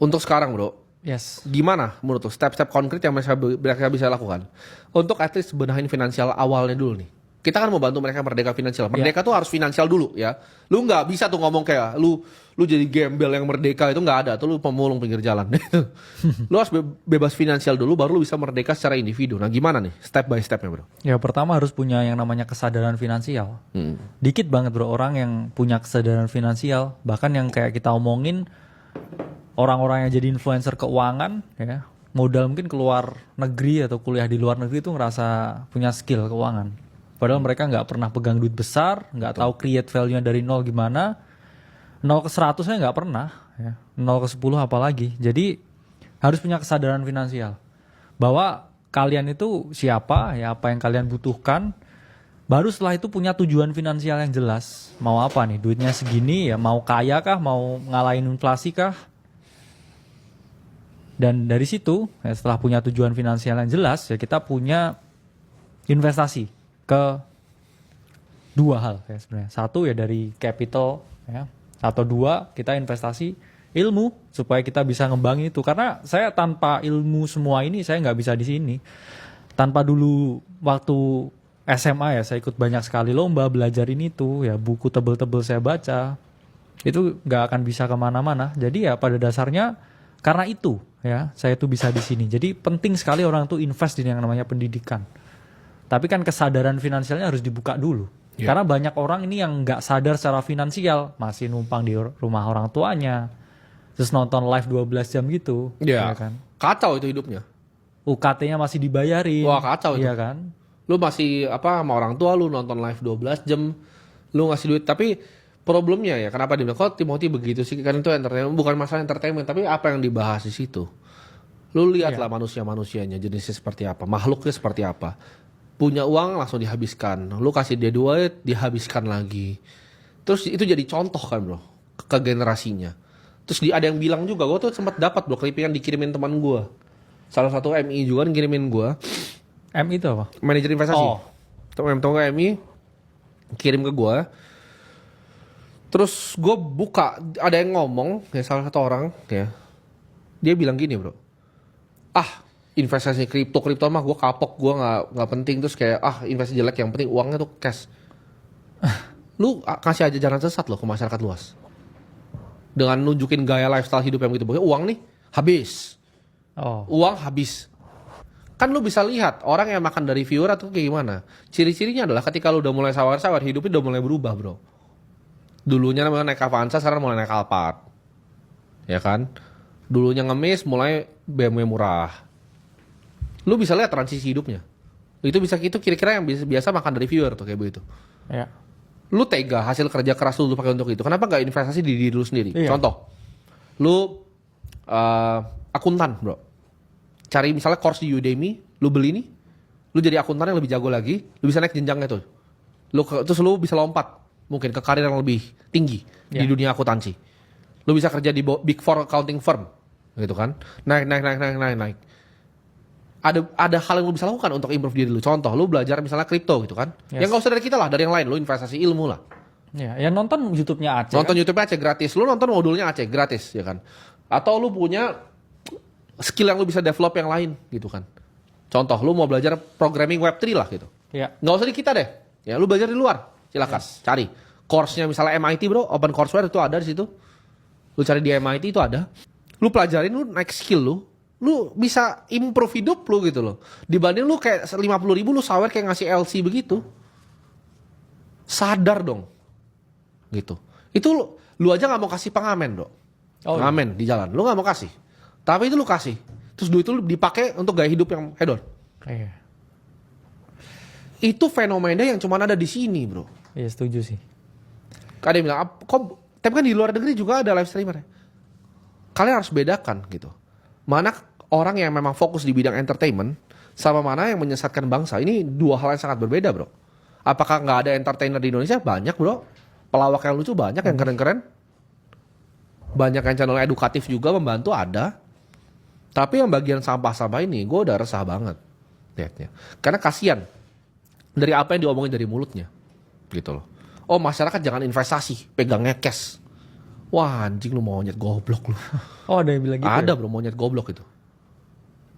Untuk sekarang bro, Yes. gimana menurut lo step-step konkret yang mereka bisa lakukan untuk at least benahin finansial awalnya dulu nih? Kita kan mau bantu mereka merdeka finansial. Merdeka tuh harus finansial dulu ya. Lu nggak bisa tuh ngomong kayak lu jadi gembel yang merdeka, itu nggak ada. Tuh lu pemulung pinggir jalan. Lu harus bebas finansial dulu baru lu bisa merdeka secara individu. Nah gimana nih step by stepnya bro? Ya pertama harus punya yang namanya kesadaran finansial. Dikit banget bro orang yang punya kesadaran finansial. Bahkan yang kayak kita omongin orang-orang yang jadi influencer keuangan ya, modal mungkin keluar negeri atau kuliah di luar negeri itu ngerasa punya skill keuangan. Padahal mereka nggak pernah pegang duit besar, nggak tahu create value-nya dari nol gimana. 0 ke 100-nya nggak pernah, ya. 0 ke 10 apalagi. Jadi harus punya kesadaran finansial. Bahwa kalian itu siapa, ya apa yang kalian butuhkan. Baru setelah itu punya tujuan finansial yang jelas. Mau apa nih, duitnya segini ya, mau kaya kah, mau ngalahin inflasi kah. Dan dari situ, ya setelah punya tujuan finansial yang jelas, ya kita punya investasi ke dua hal ya sebenarnya. Satu ya dari capital ya, atau dua kita investasi ilmu supaya kita bisa ngembangin itu. Karena saya tanpa ilmu semua ini saya nggak bisa di sini. Tanpa dulu waktu SMA ya saya ikut banyak sekali lomba belajar ini tuh ya, buku tebel-tebel saya baca itu nggak akan bisa kemana-mana. Jadi ya pada dasarnya karena itu ya saya tuh bisa di sini. Jadi penting sekali orang tuh invest di yang namanya pendidikan. Tapi kan kesadaran finansialnya harus dibuka dulu. Yeah. Karena banyak orang ini yang nggak sadar secara finansial, masih numpang di rumah orang tuanya, terus nonton live 12 jam gitu. Iya. Ya kan? Kacau itu hidupnya. UKT-nya masih dibayarin. Wah kacau itu. Iya kan? Lu masih sama orang tua lu nonton live 12 jam, lu ngasih duit. Tapi problemnya ya kenapa dia bilang kok Timothy begitu sih? Kan itu entertainment, bukan masalah entertainment, tapi apa yang dibahas di situ. Lu lihatlah manusia-manusianya jenisnya seperti apa, makhluknya seperti apa. Punya uang langsung dihabiskan, lu kasih dia duit dihabiskan lagi. Terus itu jadi contoh kan bro ke generasinya. Terus ada yang bilang juga, gue tuh sempat dapat bro clippingan dikirimin teman gue, salah satu MI juga ngirimin gue. MI itu apa? Manajer investasi. Tau gak MI kirim ke gue. Terus gue buka, ada yang ngomong ya, salah satu orang ya, dia bilang gini bro, investasi kripto mah gue kapok, gue nggak penting. Terus kayak investasi jelek, yang penting uangnya tuh cash. Lu kasih aja jalan sesat loh ke masyarakat luas dengan nunjukin gaya lifestyle hidup yang begitu. Pokoknya uang nih habis, uang habis. Kan lu bisa lihat orang yang makan dari viewer atau kayak gimana. Ciri-cirinya adalah ketika lu udah mulai sawar-sawar, hidupnya udah mulai berubah bro. Dulunya namanya naik Avanza, sekarang mulai naik Alphard, ya kan. Dulunya ngemis, mulai BMW murah. Lu bisa lihat transisi hidupnya. Itu kira-kira yang biasa makan dari viewer tuh kayak begitu. Ya. Lu tega hasil kerja keras lu pakai untuk itu. Kenapa nggak investasi di diri lu sendiri? Iya. Contoh, lu akuntan bro. Cari misalnya course di Udemy, lu beli nih, lu jadi akuntan yang lebih jago lagi, lu bisa naik jenjangnya tuh. Terus lu bisa lompat mungkin ke karir yang lebih tinggi di dunia akuntansi. Lu bisa kerja di Big Four accounting firm, gitu kan? Naik. Ada hal yang lu bisa lakukan untuk improve diri lu. Contoh, lu belajar misalnya kripto gitu kan. Yang gak usah dari kita lah, dari yang lain. Lu investasi ilmu lah. Ya nonton YouTube-nya Aceh. Nonton kan? YouTube-nya Aceh gratis. Lu nonton modulnya Aceh gratis, ya kan. Atau lu punya skill yang lu bisa develop yang lain gitu kan. Contoh, lu mau belajar programming Web3 lah gitu. Ya. Gak usah di kita deh. Ya, lu belajar di luar. Silakan, cari. Course-nya misalnya MIT bro, Open Courseware itu ada di situ. Lu cari di MIT itu ada. Lu pelajarin, lu naik skill lu bisa improve hidup lu gitu loh. Dibanding lu kayak 50.000 lu sawer kayak ngasih LC begitu. Sadar dong. Gitu. Itu lu aja gak mau kasih pengamen bro. Pengamen di jalan. Lu gak mau kasih. Tapi itu lu kasih. Terus duit itu dipakai untuk gaya hidup yang hedon. Iya. Itu fenomena yang cuma ada di sini bro. Iya setuju sih. Ada yang bilang, tapi kan di luar negeri juga ada live streamer ya. Kalian harus bedakan gitu. Mana orang yang memang fokus di bidang entertainment sama mana yang menyesatkan bangsa. Ini dua hal yang sangat berbeda bro. Apakah nggak ada entertainer di Indonesia? Banyak bro. Pelawak yang lucu banyak, yang keren-keren. Banyak yang channel edukatif juga membantu ada. Tapi yang bagian sampah-sampah ini gue udah resah banget lihatnya. Karena kasihan dari apa yang diomongin dari mulutnya gitu loh. Masyarakat jangan investasi, pegangnya cash. Wah anjing lu monyet goblok lu. Oh ada yang bilang gitu Ada ya? bro monyet goblok itu.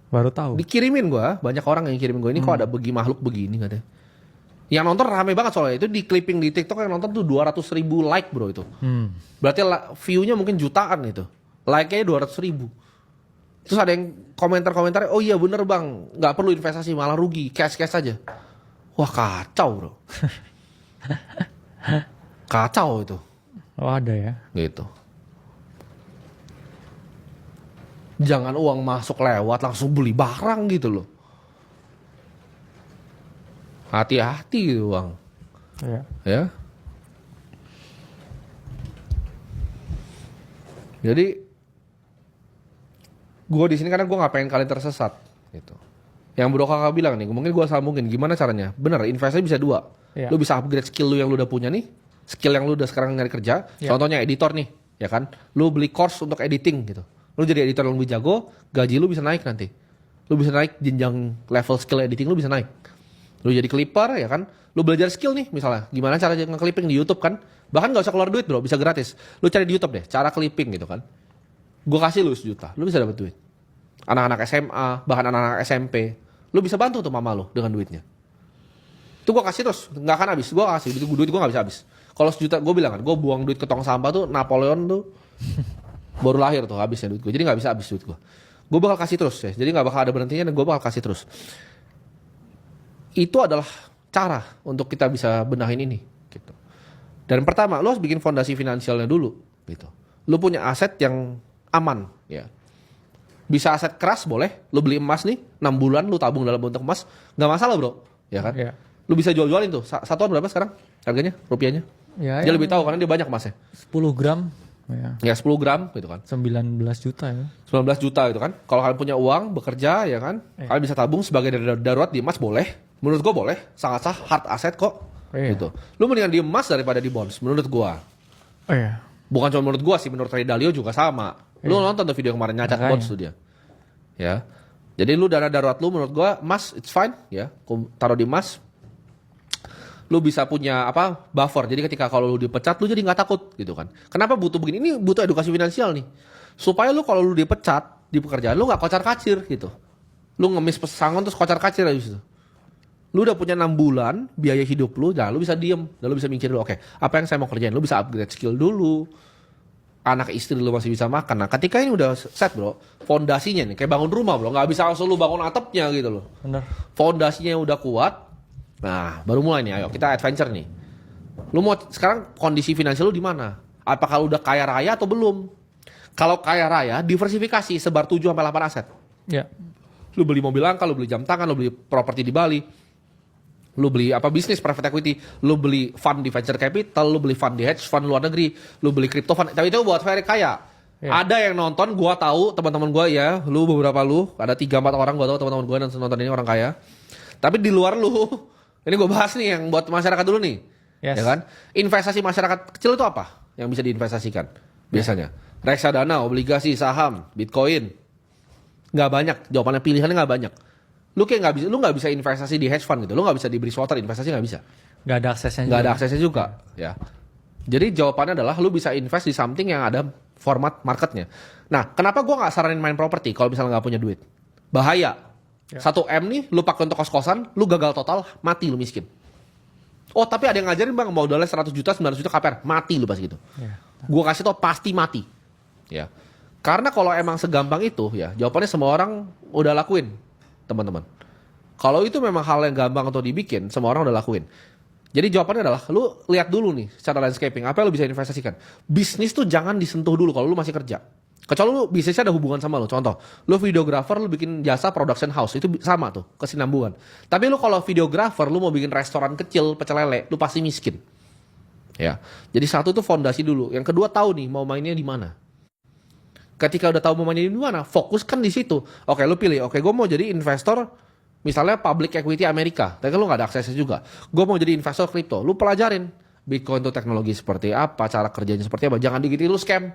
Baru tahu. Dikirimin gua, banyak orang yang kirimin gua ini kok ada makhluk begini katanya. Yang nonton rame banget soalnya itu di clipping di TikTok yang nonton tuh 200.000 like bro itu. Berarti view-nya mungkin jutaan itu. Like-nya 200.000. Terus ada yang komentar-komentar, oh iya bener bang, nggak perlu investasi malah rugi, cash aja. Wah kacau bro. Kacau itu. Oh ada ya. Gitu. Jangan uang masuk lewat langsung beli barang gitu loh. Hati-hati gitu bang. Iya. Ya. Jadi gue di sini karena gue nggak pengen kalian tersesat gitu. Yang bro kakak bilang nih, mungkin gue sambungin gimana caranya. Bener, investasi bisa dua. Iya. Lu bisa upgrade skill lu yang lu udah punya nih, skill yang lu udah sekarang nyari kerja. Iya. Contohnya editor nih, ya kan. Lu beli course untuk editing gitu. Lu jadi editor yang lebih jago, gaji lu bisa naik nanti. Lu bisa naik jenjang level skill editing lu bisa naik. Lu jadi clipper ya kan. Lu belajar skill nih misalnya, gimana cara nge-clipping di YouTube kan. Bahkan gak usah keluar duit bro, bisa gratis. Lu cari di YouTube deh, cara clipping gitu kan. Gue kasih lu 1 juta, lu bisa dapat duit. Anak-anak SMA, bahkan anak-anak SMP. Lu bisa bantu tuh mama lu dengan duitnya. Itu gue kasih terus, gak akan habis. Gue kasih, duit gue gak bisa habis. Kalau 1 juta, gue bilang kan, gue buang duit ke tong sampah tuh, Napoleon tuh baru lahir tuh habisnya duit gue. Jadi gak bisa habis duit gue. Gue bakal kasih terus ya, jadi gak bakal ada berhentinya dan gue bakal kasih terus. Itu adalah cara untuk kita bisa benahin ini gitu. Dan pertama, lo harus bikin fondasi finansialnya dulu gitu. Lo punya aset yang aman ya. Bisa aset keras boleh, lo beli emas nih 6 bulan lo tabung dalam bentuk emas, nggak masalah bro, ya kan? Iya. Lo bisa jual-jualin tuh. Satuan berapa sekarang harganya rupiahnya? Ya, Dia yang lebih tahu karena dia banyak emasnya. 10 gram. Ya. Ya 10 gram gitu kan. 19 juta ya. 19 juta gitu kan. Kalau kalian punya uang bekerja ya kan, kalian bisa tabung sebagai darurat di emas boleh. Menurut gue boleh, sangat sah, hard asset kok. Iya. Gitu. Lu mendingan di emas daripada di bonds menurut gua. Oh iya. Bukan cuma menurut gua sih, menurut Ray Dalio juga sama. Lu nonton tuh video kemarin nyacat Makanya. bonds tuh dia. Ya. Jadi lu dana darurat lu menurut gua emas it's fine ya. Taruh di emas. Lu bisa punya apa? Buffer. Jadi ketika kalau lu dipecat lu jadi nggak takut gitu kan. Kenapa butuh begini? Ini butuh edukasi finansial nih. Supaya lu kalau lu dipecat di pekerjaan lu nggak kocar-kacir gitu. Lu ngemis pesangon terus kocar-kacir aja gitu. Lu udah punya 6 bulan biaya hidup lu, dan lu bisa diem, dan lu bisa mikir dulu, oke, apa yang saya mau kerjain? Lu bisa upgrade skill dulu. Anak istri lu masih bisa makan. Nah, ketika ini udah set, bro, fondasinya nih kayak bangun rumah, bro, nggak bisa langsung lu bangun atapnya gitu loh. Benar. Fondasinya udah kuat. Nah, baru mulai nih, ayo kita adventure nih. Lu mau sekarang kondisi finansial lu di mana? Apakah lu udah kaya raya atau belum? Kalau kaya raya, diversifikasi, sebar 7 sampai 8 aset. Ya. Lu beli mobil langka, lu beli jam tangan, lu beli properti di Bali. Lu beli apa bisnis private equity, lu beli fund di venture capital, lu beli fund di hedge fund luar negeri, lu beli crypto fund. Tapi itu buat very kaya. Yeah. Ada yang nonton, gua tahu teman-teman gua ya, lu beberapa lu, ada 3-4 orang gua tahu teman-teman gua yang nonton ini orang kaya. Tapi di luar lu, ini gua bahas nih yang buat masyarakat dulu nih. Yes. Ya kan? Investasi masyarakat kecil itu apa yang bisa diinvestasikan biasanya? Reksadana, obligasi, saham, Bitcoin. Nggak banyak, jawabannya pilihannya nggak banyak. Lu kayak nggak bisa investasi di hedge fund gitu. Lu nggak bisa di Bridgewater investasi nggak bisa. Nggak ada aksesnya Nggak ada aksesnya juga. Ya. Jadi jawabannya adalah lu bisa invest di something yang ada format marketnya. Nah, kenapa gua nggak saranin main properti kalau misalnya nggak punya duit? Bahaya. Ya. 1 M nih, lu pakai untuk kos-kosan, lu gagal total, mati lu miskin. Oh, tapi ada yang ngajarin bang, mau modalnya 100 juta, 900 juta KPR, mati lu pas gitu. Ya. Gua kasih tau pasti mati. Ya. Karena kalau emang segampang itu, ya jawabannya semua orang udah lakuin, teman-teman. Kalau itu memang hal yang gampang untuk dibikin, semua orang udah lakuin. Jadi jawabannya adalah, lu lihat dulu nih secara landscaping, apa yang lu bisa investasikan. Bisnis tuh jangan disentuh dulu kalau lu masih kerja. Kecuali lu bisnisnya ada hubungan sama lu. Contoh, lu videographer, lu bikin jasa production house, itu sama tuh, kesinambungan. Tapi lu kalau videographer, lu mau bikin restoran kecil, pecel lele, lu pasti miskin. Ya. Jadi satu tuh fondasi dulu. Yang kedua tahu nih mau mainnya di mana. Ketika udah tahu mau mainnya di mana, fokuskan di situ. Oke, lu pilih. Oke, gue mau jadi investor, misalnya public equity Amerika. Tapi kan lu nggak ada aksesnya juga. Gue mau jadi investor kripto. Lu pelajarin Bitcoin itu teknologi seperti apa, cara kerjanya seperti apa. Jangan digituin lu scam.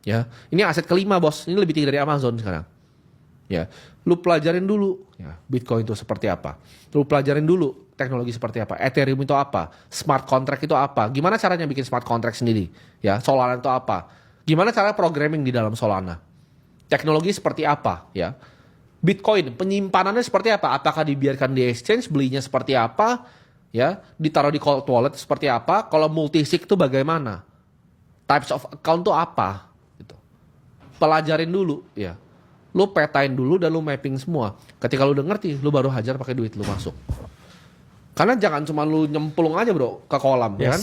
Ya, ini aset kelima bos. Ini lebih tinggi dari Amazon sekarang. Ya, lu pelajarin dulu. Ya, Bitcoin itu seperti apa. Lu pelajarin dulu teknologi seperti apa. Ethereum itu apa. Smart contract itu apa. Gimana caranya bikin smart contract sendiri. Ya, Solana itu apa. Gimana cara programming di dalam Solana? Teknologi seperti apa ya? Bitcoin penyimpanannya seperti apa? Apakah dibiarkan di exchange, belinya seperti apa? Ya, ditaruh di cold wallet seperti apa? Kalau multisig itu bagaimana? Types of account itu apa? Gitu. Pelajarin dulu ya. Lu petain dulu dan lu mapping semua. Ketika lu udah ngerti, lu baru hajar pakai duit lu masuk. Karena jangan cuma lu nyemplung aja bro ke kolam, ya kan?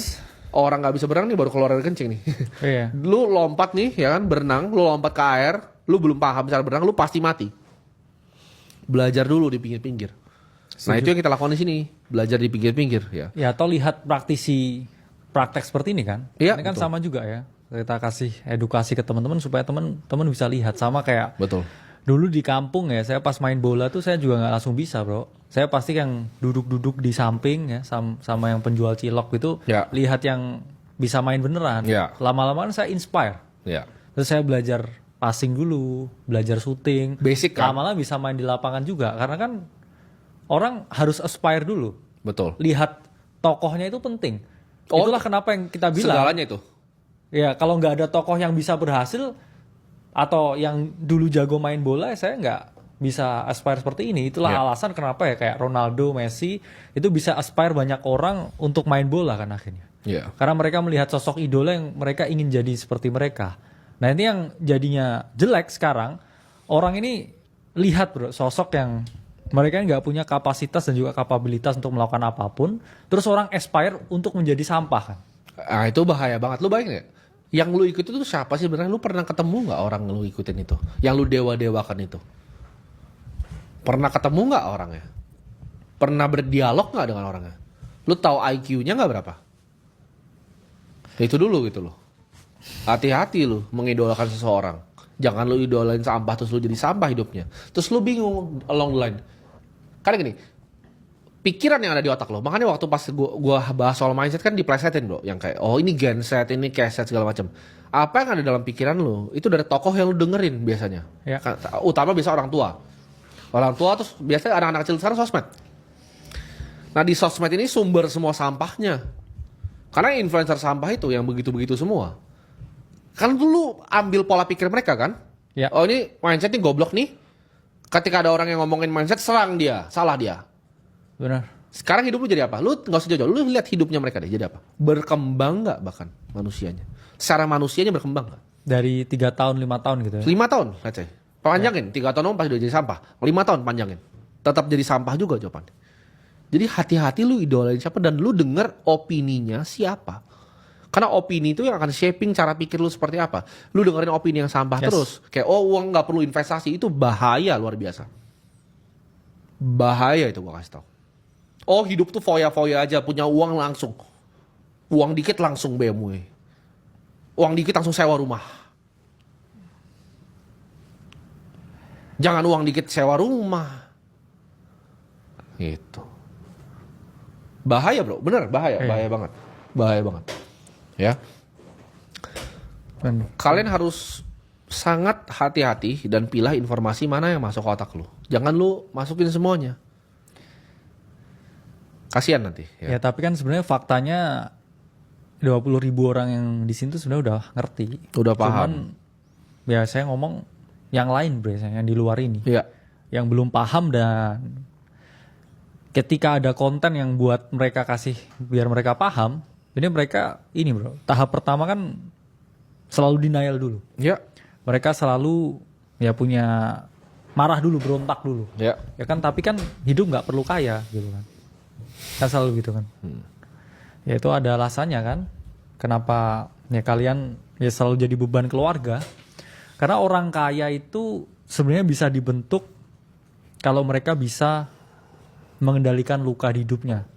Orang nggak bisa berenang nih baru keluar dari kencing nih. Iya. Lu lompat nih, ya kan? Berenang, lu lompat ke air, lu belum paham cara berenang, lu pasti mati. Belajar dulu di pinggir-pinggir. Nah itu yang kita lakukan di sini, belajar di pinggir-pinggir, ya. Ya atau lihat praktek seperti ini kan? Iya, Ini kan betul. sama juga ya. Kita kasih edukasi ke teman-teman supaya teman-teman bisa lihat sama kayak Betul. dulu di kampung ya. Saya pas main bola tuh saya juga nggak langsung bisa bro. Saya pasti yang duduk-duduk di samping ya sama yang penjual cilok gitu. Ya. Lihat yang bisa main beneran. Ya. Lama-lama kan saya inspire. Ya. Terus saya belajar passing dulu, belajar shooting. Basic kan? Lama-lama bisa main di lapangan juga. Karena kan orang harus aspire dulu. Betul. Lihat tokohnya itu penting. Oh, Itulah kenapa yang kita bilang. Segalanya itu. Ya kalau nggak ada tokoh yang bisa berhasil atau yang dulu jago main bola, saya nggak bisa aspire seperti ini. Itulah Ya. alasan kenapa ya kayak Ronaldo, Messi itu bisa aspire banyak orang untuk main bola kan akhirnya. Ya. Karena mereka melihat sosok idola yang mereka ingin jadi seperti mereka. Nah ini yang jadinya jelek sekarang. Orang ini lihat bro sosok yang mereka nggak punya kapasitas dan juga kapabilitas untuk melakukan apapun. Terus orang aspire untuk menjadi sampah kan. Nah itu bahaya banget. Lu bayangin nggak? Yang lu ikutin itu siapa sih beneran? Lu pernah ketemu nggak orang lu ikutin itu? Yang lu dewa-dewakan itu? Pernah ketemu nggak orangnya? Pernah berdialog nggak dengan orangnya? Lu tahu IQ-nya nggak berapa? Ya itu dulu gitu loh. Hati-hati lu mengidolakan seseorang. Jangan lu idolain sampah terus lu jadi sampah hidupnya. Terus lu bingung along the line. Karena gini, pikiran yang ada di otak lo. Makanya waktu pas gua bahas soal mindset kan diplesetin bro. Yang kayak, oh ini genset, ini keset segala macam. Apa yang ada dalam pikiran lo, itu dari tokoh yang lu dengerin biasanya. Ya. Utama biasa orang tua. Orang tua terus biasanya anak-anak kecil sekarang sosmed. Nah di sosmed ini sumber semua sampahnya. Karena influencer sampah itu yang begitu-begitu semua. Kan dulu ambil pola pikir mereka kan. Ya. Oh ini mindset ini goblok nih. Ketika ada orang yang ngomongin mindset, serang dia, salah dia. Benar. Sekarang hidup lu jadi apa? Lu nggak usah jauh-jauh, lu lihat hidupnya mereka deh jadi apa? Berkembang nggak bahkan manusianya? Secara manusianya berkembang nggak? Dari 3 tahun 5 tahun gitu ya. 5 tahun, let's say. Panjangin, 3 tahun pasti udah jadi sampah. 5 tahun panjangin, tetap jadi sampah juga jawabannya. Jadi hati-hati lu idolain siapa dan lu denger opininya siapa. Karena opini itu yang akan shaping cara pikir lu seperti apa. Lu dengerin opini yang sampah Yes. terus, kayak oh uang nggak perlu investasi, itu bahaya luar biasa. Bahaya itu gua kasih tau. Oh hidup tuh foya-foya aja, punya uang langsung. Uang dikit langsung BMW. Uang dikit langsung sewa rumah. Jangan uang dikit sewa rumah. Gitu. Bahaya bro, bener bahaya, Iya. bahaya banget. Bahaya banget. Ya. Dan Kalian harus sangat hati-hati dan pilah informasi mana yang masuk ke otak lu. Jangan lu masukin semuanya. Kasihan nanti. ya tapi kan sebenarnya faktanya 20.000 orang yang di sini tuh sebenarnya udah ngerti. Udah paham. Cuman ya saya ngomong yang lain biasanya yang di luar ini. Iya. Yang belum paham dan ketika ada konten yang buat mereka kasih biar mereka paham, ini mereka ini bro, tahap pertama kan selalu denial dulu. Ya. Mereka selalu ya punya marah dulu, berontak dulu. Ya. Ya kan tapi kan hidup nggak perlu kaya gitu kan. Kan selalu gitu kan. Ya itu ada alasannya kan. Kenapa ya kalian ya selalu jadi beban keluarga. Karena orang kaya itu sebenarnya bisa dibentuk kalau mereka bisa mengendalikan luka di hidupnya.